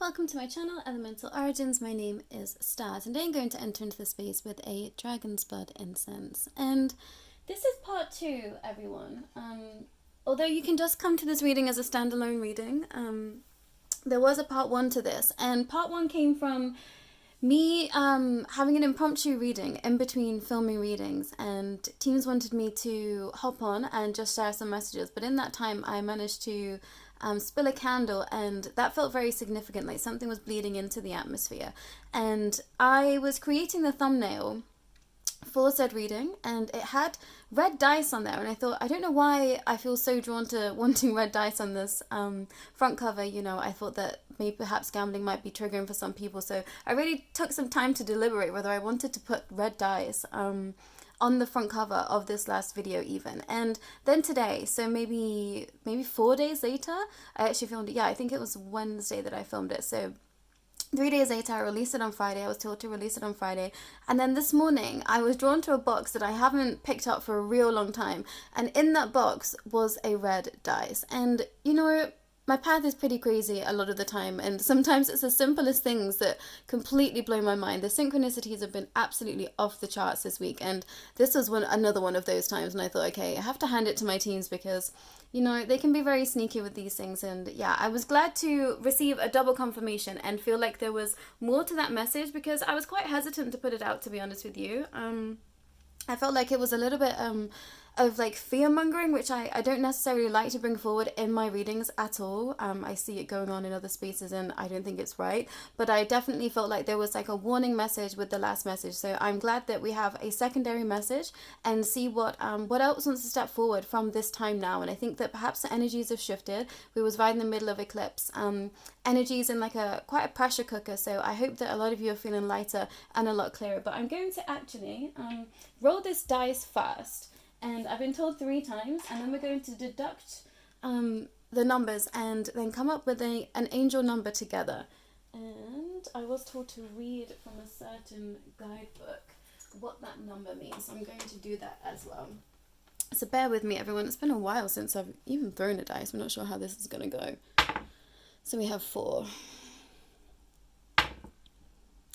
Welcome to my channel, Elemental Origins. My name is Starr. Today I'm going to enter into the space with a dragon's blood incense. And this is part 2, everyone. Although you can just come to this reading as a standalone reading, there was a part 1 to this. And part 1 came from me having an impromptu reading in between filming readings, and teams wanted me to hop on and just share some messages. But in that time I managed to spill a candle, and that felt very significant, like something was bleeding into the atmosphere. And I was creating the thumbnail for said reading, and it had red dice on there, and I thought, I don't know why I feel so drawn to wanting red dice on this front cover. You know, I thought that maybe perhaps gambling might be triggering for some people, so I really took some time to deliberate whether I wanted to put red dice on the front cover of this last video even. And then today, so maybe 4 days later, I actually filmed it. Yeah, I think it was Wednesday that I filmed it. So 3 days later, I released it on Friday. I was told to release it on Friday. And then this morning, I was drawn to a box that I haven't picked up for a real long time. And in that box was a red dice. And, you know, my path is pretty crazy a lot of the time, and sometimes it's the simplest things that completely blow my mind. The synchronicities have been absolutely off the charts this week, and this was another one of those times, and I thought, okay, I have to hand it to my teams because, you know, they can be very sneaky with these things. And yeah, I was glad to receive a double confirmation and feel like there was more to that message, because I was quite hesitant to put it out, to be honest with you. I felt like it was a little bit of like fear mongering, which I don't necessarily like to bring forward in my readings at all. I see it going on in other spaces and I don't think it's right, but I definitely felt like there was like a warning message with the last message. So I'm glad that we have a secondary message and see what else wants to step forward from this time now. And I think that perhaps the energies have shifted. We was right in the middle of eclipse. Energies in like quite a pressure cooker, so I hope that a lot of you are feeling lighter and a lot clearer. But I'm going to actually roll this dice first. And I've been told 3 times, and then we're going to deduct the numbers and then come up with an angel number together. And I was told to read from a certain guidebook what that number means, so I'm going to do that as well. So bear with me, everyone. It's been a while since I've even thrown a dice. I'm not sure how this is going to go. So we have 4,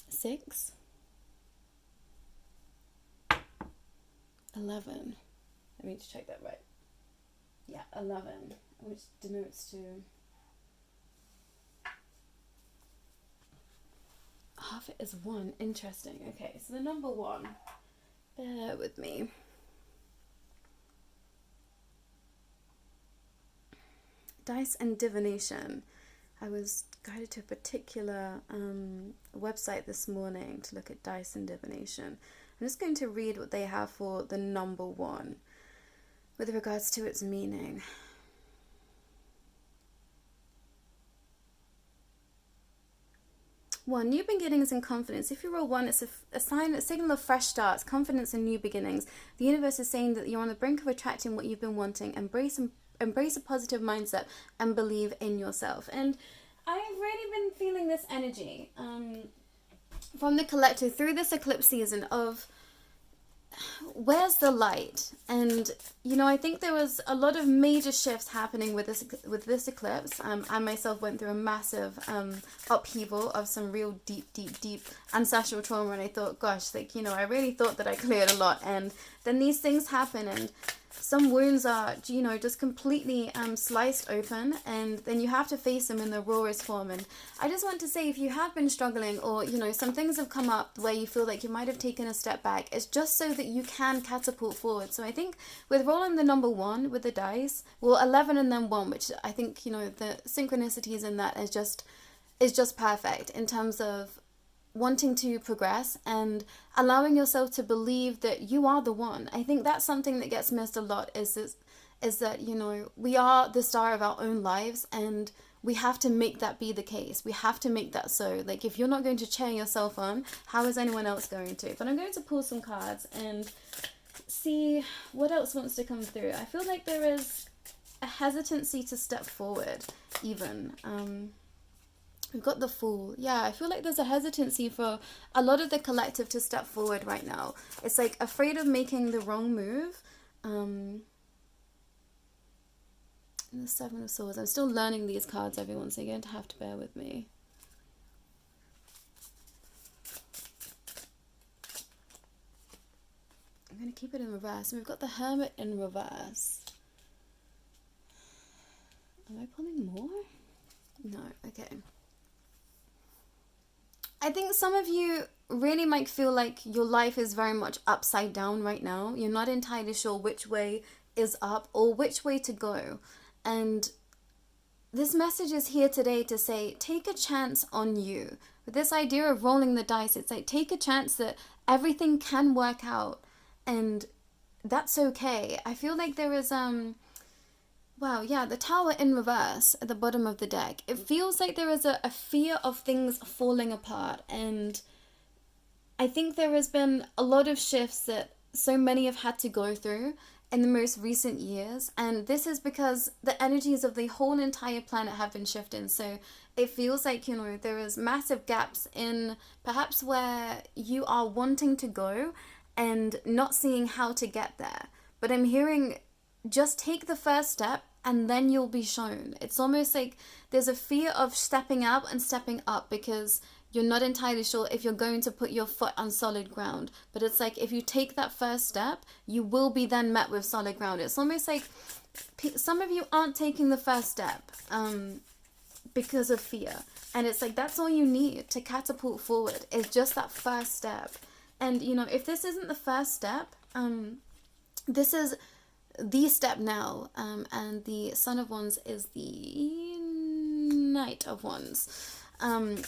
6, 11. I need to check that right. Yeah, 11, which denotes to half it is 1. Interesting. Okay, so the number 1. Bear with me. Dice and divination. I was guided to a particular website this morning to look at dice and divination. I'm just going to read what they have for the number 1 with regards to its meaning. One, new beginnings and confidence. If you roll 1, it's a signal of fresh starts, confidence and new beginnings. The universe is saying that you're on the brink of attracting what you've been wanting. Embrace a positive mindset and believe in yourself. And I've really been feeling this energy from the collective through this eclipse season of where's the light. And you know, I think there was a lot of major shifts happening with this eclipse. I myself went through a massive upheaval of some real deep ancestral trauma, and I thought, gosh, like, you know, I really thought that I cleared a lot, and then these things happen, and some wounds are, you know, just completely sliced open, and then you have to face them in the rawest form. And I just want to say, if you have been struggling, or, you know, some things have come up where you feel like you might have taken a step back, it's just so that you can catapult forward. So I think with rolling the number 1 with the dice, well, 11 and then 1, which I think, you know, the synchronicities in that is just perfect in terms of wanting to progress and allowing yourself to believe that you are the one. I think that's something that gets missed a lot, is that, you know, we are the star of our own lives, and we have to make that be the case. We have to make that so. Like, if you're not going to cheer yourself on, how is anyone else going to? But I'm going to pull some cards and see what else wants to come through. I feel like there is a hesitancy to step forward even. We've got the Fool. Yeah, I feel like there's a hesitancy for a lot of the collective to step forward right now. It's like afraid of making the wrong move. And the 7 of Swords. I'm still learning these cards, everyone, so you're going to have to bear with me. keep it in reverse. And we've got the Hermit in reverse. Am I pulling more? No, okay. I think some of you really might feel like your life is very much upside down right now. You're not entirely sure which way is up or which way to go. And this message is here today to say, take a chance on you. With this idea of rolling the dice, it's like, take a chance that everything can work out. And that's okay. I feel like there is, wow, yeah, the Tower in reverse at the bottom of the deck. It feels like there is a fear of things falling apart. And I think there has been a lot of shifts that so many have had to go through in the most recent years, and this is because the energies of the whole entire planet have been shifting. So it feels like, you know, there is massive gaps in perhaps where you are wanting to go and not seeing how to get there. But I'm hearing, just take the first step and then you'll be shown. It's almost like there's a fear of stepping out and stepping up because you're not entirely sure if you're going to put your foot on solid ground. But it's like, if you take that first step, you will be then met with solid ground. It's almost like some of you aren't taking the first step because of fear. And it's like, that's all you need to catapult forward, is just that first step. And, you know, if this isn't the first step, this is the step now. And the Son of Wands is the Knight of Wands. And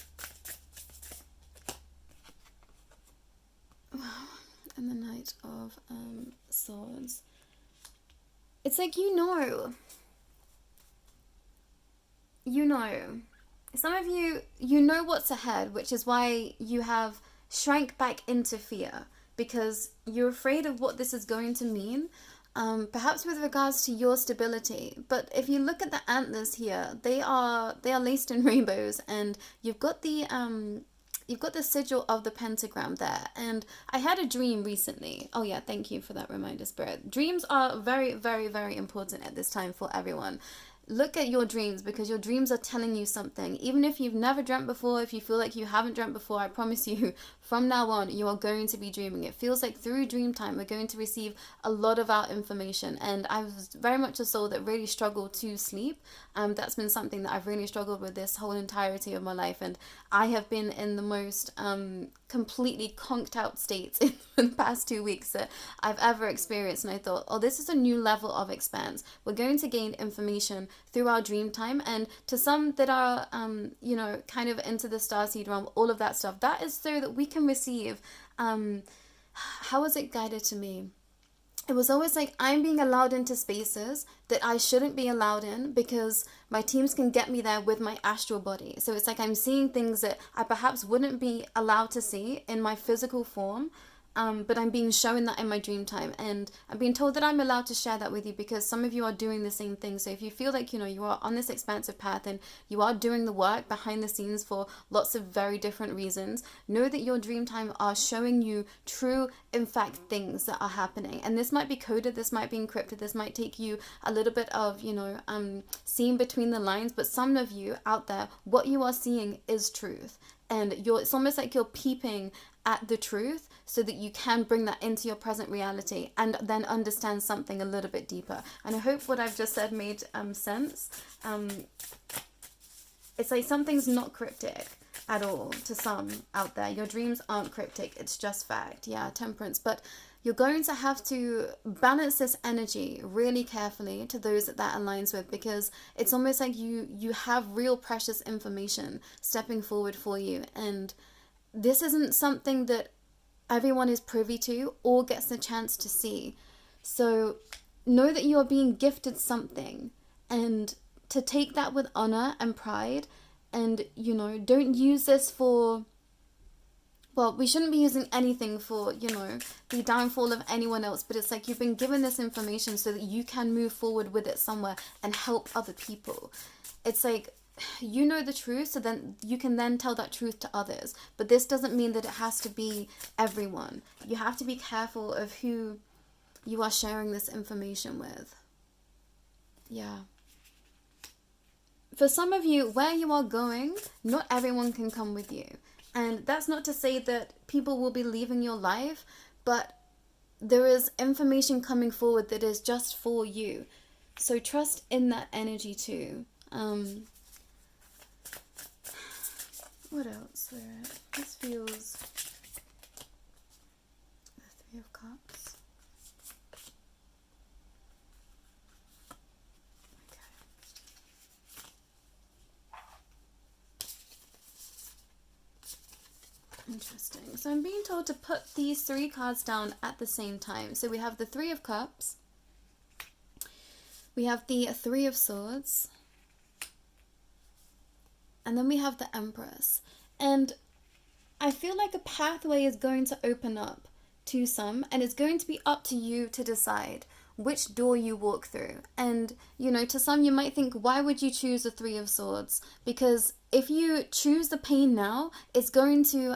the Knight of Swords. It's like, you know. Some of you, you know what's ahead, which is why you have shrank back into fear, because you're afraid of what this is going to mean, perhaps with regards to your stability. But if you look at the antlers here, they are laced in rainbows, and you've got the sigil of the pentagram there. And I had a dream recently. Oh yeah, thank you for that reminder, Spirit. Dreams are very, very, very important at this time for everyone. Look at your dreams, because your dreams are telling you something. Even if you've never dreamt before, if you feel like you haven't dreamt before, I promise you, from now on, you are going to be dreaming. It feels like through dream time, we're going to receive a lot of our information. And I was very much a soul that really struggled to sleep. That's been something that I've really struggled with this whole entirety of my life. And I have been in the most completely conked out states in the past 2 weeks that I've ever experienced. And I thought, oh, this is a new level of expanse. We're going to gain information through our dream time. And to some that are, you know, kind of into the starseed realm, all of that stuff, that is so that we can receive, how was it guided to me? It was always like, I'm being allowed into spaces that I shouldn't be allowed in because my teams can get me there with my astral body. So it's like I'm seeing things that I perhaps wouldn't be allowed to see in my physical form. But I'm being shown that in my dream time, and I'm being told that I'm allowed to share that with you because some of you are doing the same thing. So if you feel like, you know, you are on this expansive path and you are doing the work behind the scenes for lots of very different reasons, know that your dream time are showing you true, in fact, things that are happening. And this might be coded, this might be encrypted, this might take you a little bit of, you know, seeing between the lines, but some of you out there, what you are seeing is truth. And it's almost like you're peeping at the truth so that you can bring that into your present reality and then understand something a little bit deeper. And I hope what I've just said made sense. It's like something's not cryptic at all to some out there. Your dreams aren't cryptic, it's just fact. Yeah, Temperance. But you're going to have to balance this energy really carefully to those that aligns with, because it's almost like you have real precious information stepping forward for you. And this isn't something that everyone is privy to or gets the chance to see. So know that you are being gifted something, and to take that with honor and pride. And, you know, don't use this for, well, we shouldn't be using anything for, you know, the downfall of anyone else. But it's like you've been given this information so that you can move forward with it somewhere and help other people. It's like, you know the truth, so then you can then tell that truth to others. But this doesn't mean that it has to be everyone. You have to be careful of who you are sharing this information with. Yeah. For some of you, where you are going, not everyone can come with you. And that's not to say that people will be leaving your life, but there is information coming forward that is just for you. So trust in that energy too. What else there? This feels the Three of Cups. Interesting. So I'm being told to put these 3 cards down at the same time. So we have the Three of Cups. We have the Three of Swords. And then we have the Empress. And I feel like a pathway is going to open up to some. And it's going to be up to you to decide which door you walk through. And, you know, to some you might think, why would you choose the Three of Swords? Because if you choose the pain now, it's going to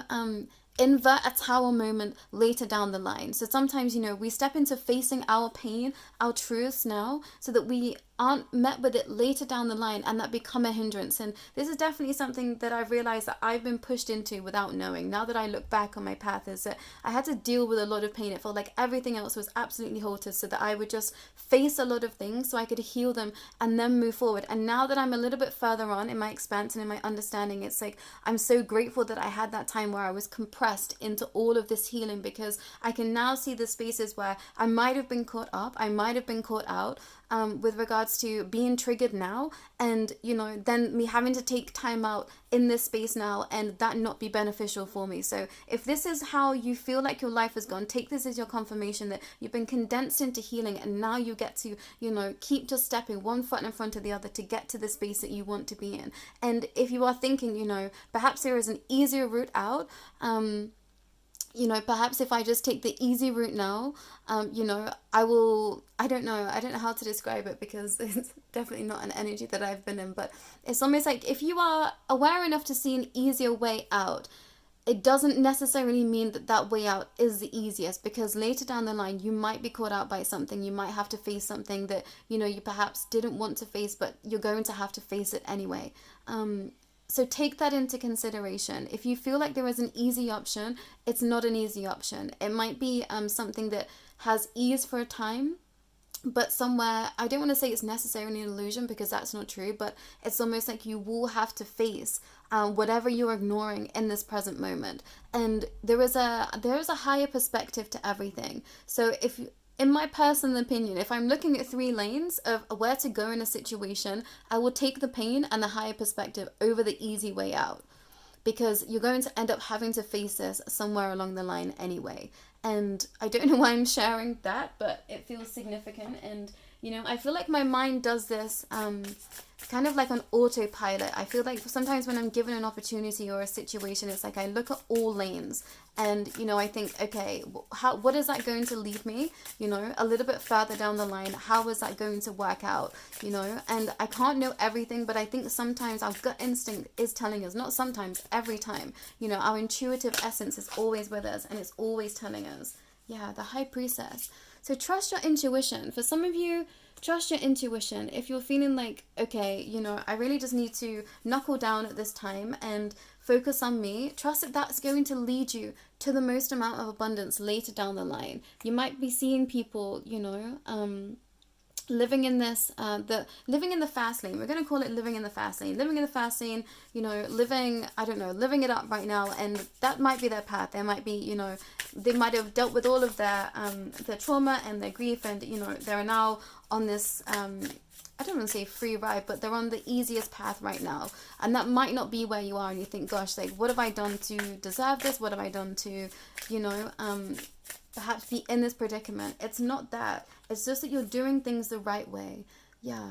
invert a tower moment later down the line. So sometimes, you know, we step into facing our pain, our truths now, so that we aren't met with it later down the line and that become a hindrance. And this is definitely something that I've realized that I've been pushed into without knowing. Now that I look back on my path, is that I had to deal with a lot of pain. It felt like everything else was absolutely halted, so that I would just face a lot of things so I could heal them and then move forward. And now that I'm a little bit further on in my expanse and in my understanding, it's like I'm so grateful that I had that time where I was compressed into all of this healing, because I can now see the spaces where I might have been caught up, I might have been caught out, with regards to being triggered now, and, you know, then me having to take time out in this space now and that not be beneficial for me. So if this is how you feel like your life has gone, take this as your confirmation that you've been condensed into healing, and now you get to, you know, keep just stepping one foot in front of the other to get to the space that you want to be in. And if you are thinking, you know, perhaps there is an easier route out, you know, perhaps if I just take the easy route now, you know, I don't know how to describe it, because it's definitely not an energy that I've been in, but it's almost like if you are aware enough to see an easier way out, it doesn't necessarily mean that that way out is the easiest, because later down the line you might be caught out by something. You might have to face something that, you know, you perhaps didn't want to face, but you're going to have to face it anyway. So take that into consideration. If you feel like there is an easy option, it's not an easy option. It might be something that has ease for a time, but somewhere, I don't want to say it's necessarily an illusion, because that's not true, but it's almost like you will have to face whatever you're ignoring in this present moment. And there is a higher perspective to everything. So if in my personal opinion, if I'm looking at 3 lanes of where to go in a situation, I will take the pain and the higher perspective over the easy way out, because you're going to end up having to face this somewhere along the line anyway. And I don't know why I'm sharing that, but it feels significant. And, you know, I feel like my mind does this kind of like on autopilot. I feel like sometimes when I'm given an opportunity or a situation, it's like I look at all lanes and, you know, I think, okay, what is that going to lead me, you know, a little bit further down the line? How is that going to work out, you know? And I can't know everything, but I think sometimes our gut instinct is telling us, not sometimes, every time, you know, our intuitive essence is always with us and it's always telling us. Yeah, the High Priestess. So trust your intuition. For some of you, trust your intuition. If you're feeling like, okay, you know, I really just need to knuckle down at this time and focus on me, trust that that's going to lead you to the most amount of abundance later down the line. You might be seeing people, you know, living in this, living in the fast lane. We're going to call it living in the fast lane. Living in the fast lane, you know, living it up right now. And that might be their path. There might be, you know, they might have dealt with all of their trauma and their grief. And, you know, they're now on this, I don't want to say free ride, but they're on the easiest path right now. And that might not be where you are. And you think, gosh, like, what have I done to deserve this? What have I done to, you know, perhaps be in this predicament? It's not that. It's just that you're doing things the right way. Yeah.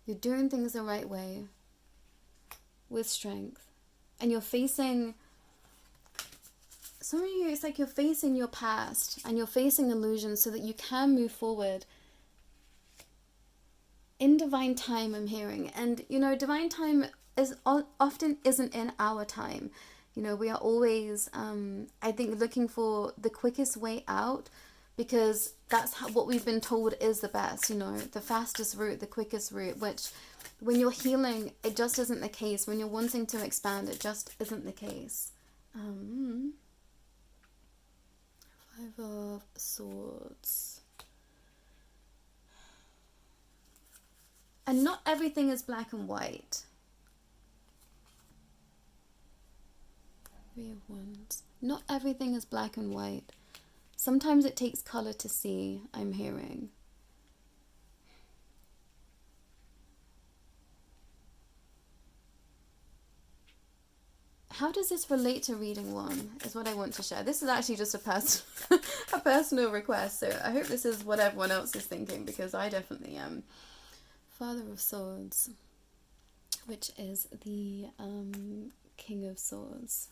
You're doing things the right way with strength. And you're facing, some of you, it's like you're facing your past and you're facing illusions so that you can move forward in divine time, I'm hearing. And, you know, divine time is often isn't in our time. You know, we are always, I think, looking for the quickest way out, because that's what we've been told is the best, you know, the fastest route, the quickest route, which when you're healing, it just isn't the case. When you're wanting to expand, it just isn't the case. Five of Swords. And not everything is black and white. Three of Wands. Not everything is black and white. Sometimes it takes color to see, I'm hearing. How does this relate to reading one, is what I want to share. This is actually just a personal request, so I hope this is what everyone else is thinking, because I definitely am. Father of Swords, which is the King of Swords.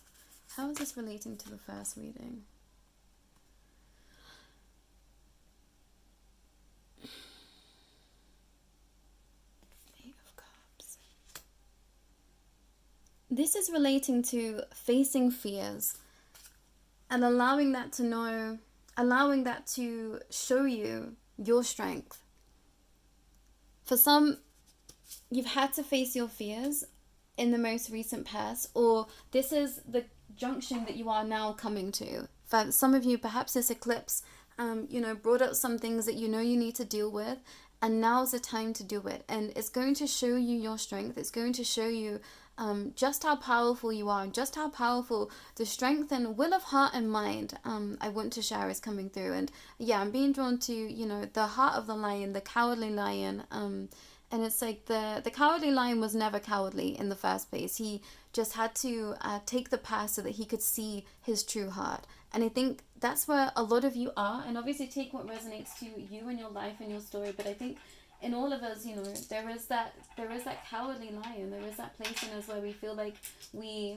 How is this relating to the first reading? Eight of Cups. This is relating to facing fears and allowing that to show you your strength. For some, you've had to face your fears in the most recent past, or this is the junction that you are now coming to. For some of you, perhaps this eclipse, brought up some things that you need to deal with, and now's the time to do it. And it's going to show you your strength. It's going to show you just how powerful you are, and just how powerful the strength and will of heart and mind I want to share is coming through. And yeah, I'm being drawn to, the heart of the lion, the cowardly lion. And it's like the cowardly lion was never cowardly in the first place. He just had to take the past so that he could see his true heart. And I think that's where a lot of you are. And obviously take what resonates to you and your life and your story. But I think in all of us, there is that cowardly lion. There is that place in us where we feel like we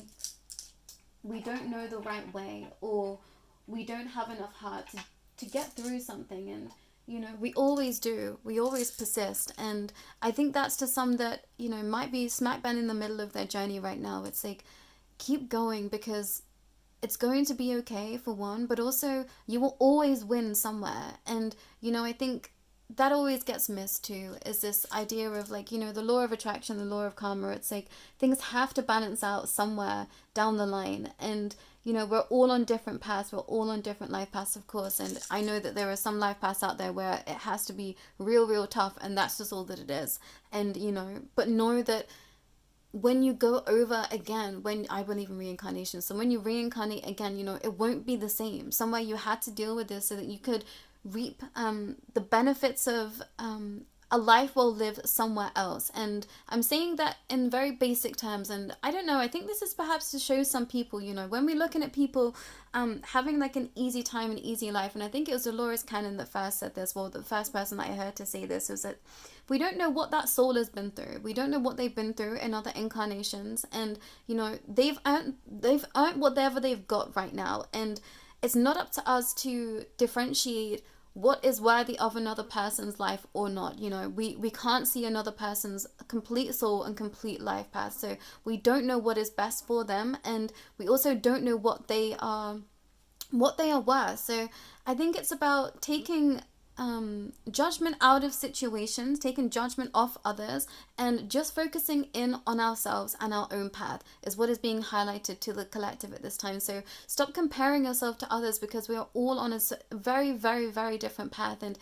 don't know the right way, or we don't have enough heart to get through something. And we always do. We always persist. And I think that's to some that, might be smack bang in the middle of their journey right now. It's like, keep going, because it's going to be okay, for one, but also you will always win somewhere. And, I think that always gets missed too, is this idea of like, the law of attraction, the law of karma. It's like things have to balance out somewhere down the line. And we're all on different paths. We're all on different life paths, of course. And I know that there are some life paths out there where it has to be real, real tough. And that's just all that it is. And, but know that when you go over again, when I believe in reincarnation. So when you reincarnate again, it won't be the same. Somewhere you had to deal with this so that you could reap the benefits of a life well lived somewhere else. And I'm saying that in very basic terms. And I don't know, I think this is perhaps to show some people, when we're looking at people having like an easy time and easy life. And I think it was Dolores Cannon that first said this. Well, the first person that I heard to say this was that we don't know what that soul has been through. We don't know what they've been through in other incarnations. And, they've earned whatever they've got right now. And it's not up to us to differentiate what is worthy of another person's life or not. We can't see another person's complete soul and complete life path. So we don't know what is best for them. And we also don't know what they are worth. So I think it's about taking judgment out of situations, taking judgment off others, and just focusing in on ourselves and our own path is what is being highlighted to the collective at this time. So stop comparing yourself to others, because we are all on a very, very, very different path. And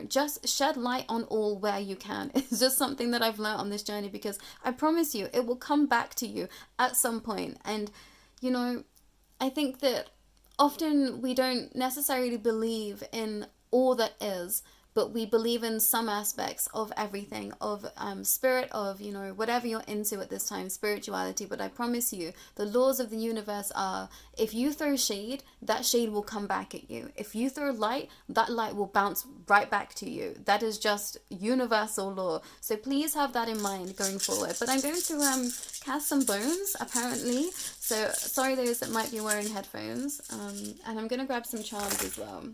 just shed light on all where you can. It's just something that I've learned on this journey, because I promise you it will come back to you at some point. And I think that often we don't necessarily believe in all that is, but we believe in some aspects of everything, of spirit, of whatever you're into at this time, spirituality. But I promise you, the laws of the universe are, if you throw shade, that shade will come back at you. If you throw light, that light will bounce right back to you. That is just universal law. So please have that in mind going forward. But I'm going to cast some bones, apparently. So sorry those that might be wearing headphones. And I'm going to grab some charms as well.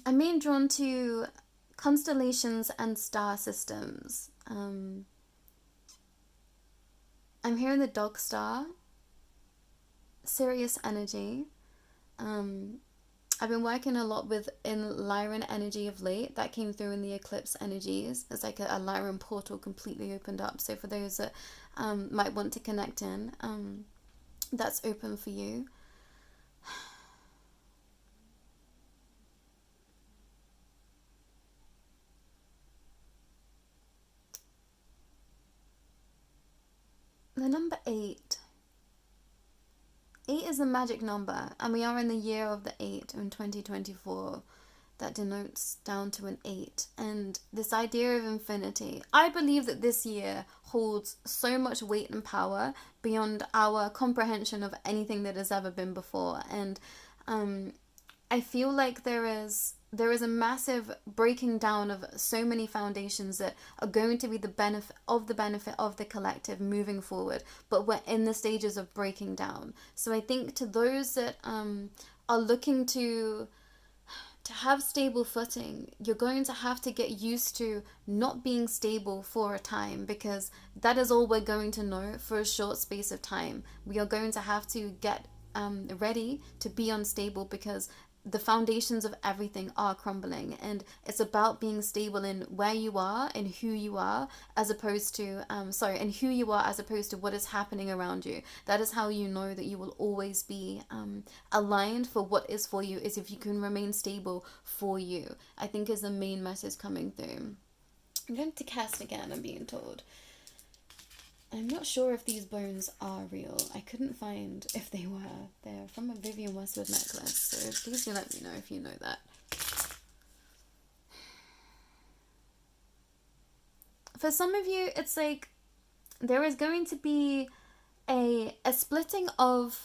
I'm being drawn to constellations and star systems. I'm hearing the dog star, Sirius energy. I've been working a lot in Lyran energy of late. That came through in the eclipse energies. It's like a Lyran portal completely opened up. So for those that might want to connect in, that's open for you. The number 8. 8 is a magic number, and we are in the year of the 8 in 2024. That denotes down to an 8. And this idea of infinity, I believe that this year holds so much weight and power beyond our comprehension of anything that has ever been before. And I feel like there is a massive breaking down of so many foundations that are going to be the benefit of the collective moving forward, but we're in the stages of breaking down. So I think to those that are looking to have stable footing, you're going to have to get used to not being stable for a time, because that is all we're going to know for a short space of time. We are going to have to get ready to be unstable, because the foundations of everything are crumbling, and it's about being stable in where you are and who you are, as opposed to and who you are as opposed to what is happening around you. That is how you know that you will always be aligned for what is for you, is if you can remain stable for you, I think, is the main message coming through. I'm going to cast again, I'm being told. I'm not sure if these bones are real. I couldn't find if they were. They're from a Vivian Westwood necklace, so please do let me know if you know that. For some of you, it's like there is going to be a splitting of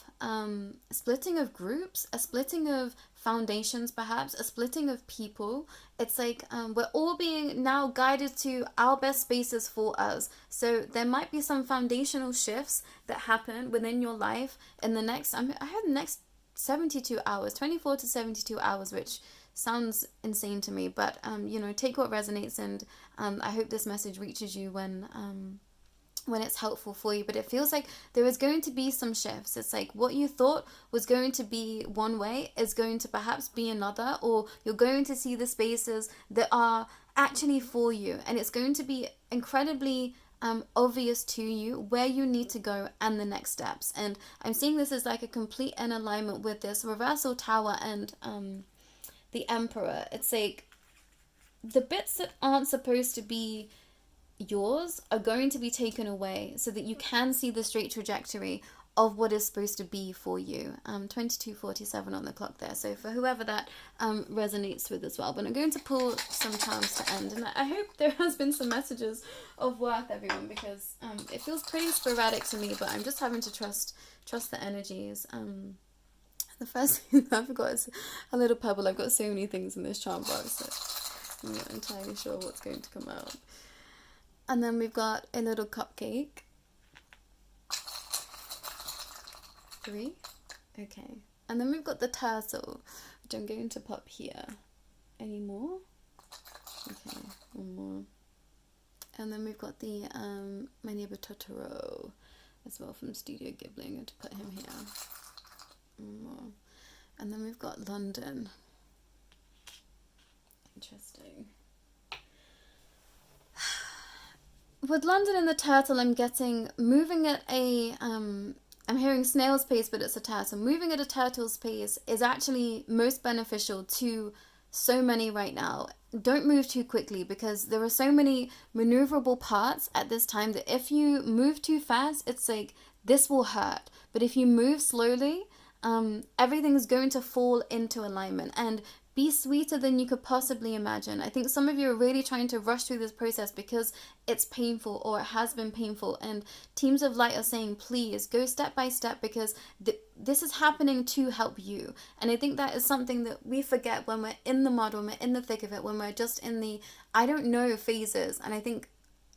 groups, a splitting of foundations, perhaps a splitting of people. It's like we're all being now guided to our best spaces for us. So there might be some foundational shifts that happen within your life in the next, I heard the next 72 hours, 24 to 72 hours, which sounds insane to me, but take what resonates, and I hope this message reaches you when it's helpful for you. But it feels like there is going to be some shifts. It's like what you thought was going to be one way is going to perhaps be another, or you're going to see the spaces that are actually for you, and it's going to be incredibly obvious to you where you need to go and the next steps. And I'm seeing this as like a complete in alignment with this reversal tower and the Emperor. It's like the bits that aren't supposed to be yours are going to be taken away so that you can see the straight trajectory of what is supposed to be for you. 22:47 on the clock there, so for whoever that resonates with as well. But I'm going to pull some charms to end, and I hope there has been some messages of worth, everyone, because it feels pretty sporadic to me, but I'm just having to trust the energies. The first thing I forgot is a little pebble. I've got so many things in this charm box that I'm not entirely sure what's going to come out. And then we've got a little cupcake. 3. Okay. And then we've got the turtle, which I'm going to pop here. Any more? Okay, one more. And then we've got the My Neighbor Totoro as well from Studio Ghibli. I'm going to put him here. One more. And then we've got London. Interesting. With London and the turtle, I'm getting moving at a I'm hearing snail's pace, but it's a turtle. Moving at a turtle's pace is actually most beneficial to so many right now. Don't move too quickly, because there are so many maneuverable parts at this time that if you move too fast, it's like this will hurt. But if you move slowly, everything's going to fall into alignment and be sweeter than you could possibly imagine. I think some of you are really trying to rush through this process because it's painful, or it has been painful, and teams of light are saying, please go step by step, because this is happening to help you. And I think that is something that we forget when we're in the mud, when we're in the thick of it, when we're just in the I don't know phases. And I think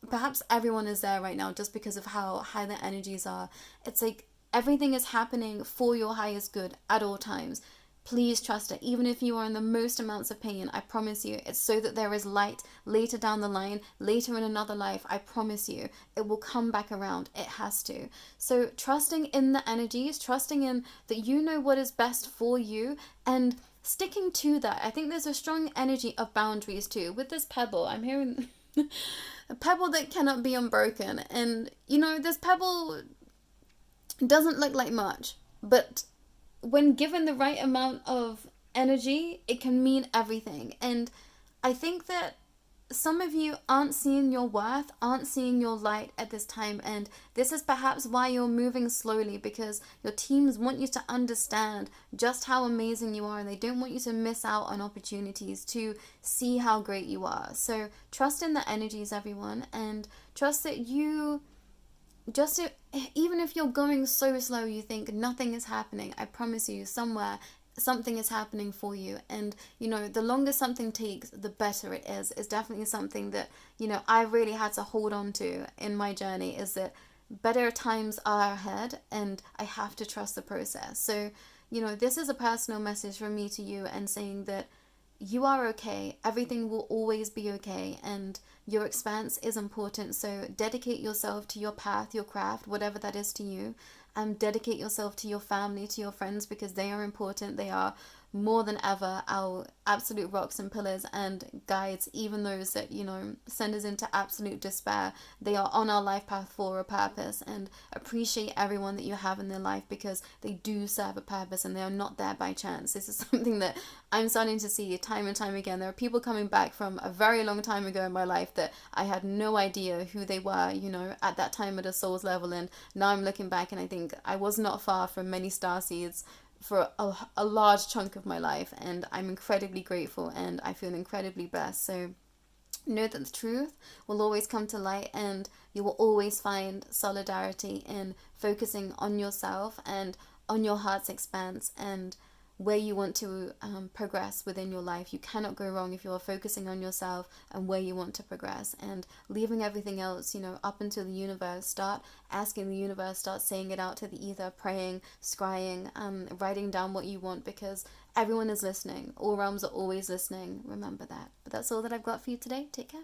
perhaps everyone is there right now just because of how high the energies are. It's like everything is happening for your highest good at all times. Please trust it. Even if you are in the most amounts of pain, I promise you, it's so that there is light later down the line, later in another life. I promise you, it will come back around. It has to. So trusting in the energies, trusting in that you know what is best for you, and sticking to that. I think there's a strong energy of boundaries too. With this pebble, I'm hearing a pebble that cannot be unbroken. And, this pebble doesn't look like much, but when given the right amount of energy, it can mean everything. And I think that some of you aren't seeing your worth, aren't seeing your light at this time, and this is perhaps why you're moving slowly, because your teams want you to understand just how amazing you are, and they don't want you to miss out on opportunities to see how great you are. So trust in the energies, everyone, and trust that you just to, even if you're going so slow, you think nothing is happening, I promise you somewhere something is happening for you. And the longer something takes, the better it is. It's definitely something that I really had to hold on to in my journey, is that better times are ahead and I have to trust the process. So this is a personal message from me to you, and saying that you are okay, everything will always be okay, and your expanse is important. So dedicate yourself to your path, your craft, whatever that is to you. Dedicate yourself to your family, to your friends, because they are important. They are more than ever our absolute rocks and pillars and guides, even those that send us into absolute despair. They are on our life path for a purpose, and appreciate everyone that you have in their life, because they do serve a purpose and they are not there by chance. This is something that I'm starting to see time and time again. There are people coming back from a very long time ago in my life that I had no idea who they were, at that time at a soul's level, and now I'm looking back and I think I was not far from many starseeds for a large chunk of my life, and I'm incredibly grateful and I feel incredibly blessed. So know that the truth will always come to light, and you will always find solidarity in focusing on yourself and on your heart's expanse and where you want to progress within your life. You cannot go wrong if you're focusing on yourself and where you want to progress, and leaving everything else, up until the universe. Start asking the universe, start saying it out to the ether, praying, scrying, writing down what you want, because everyone is listening. All realms are always listening. Remember that. But that's all that I've got for you today. Take care.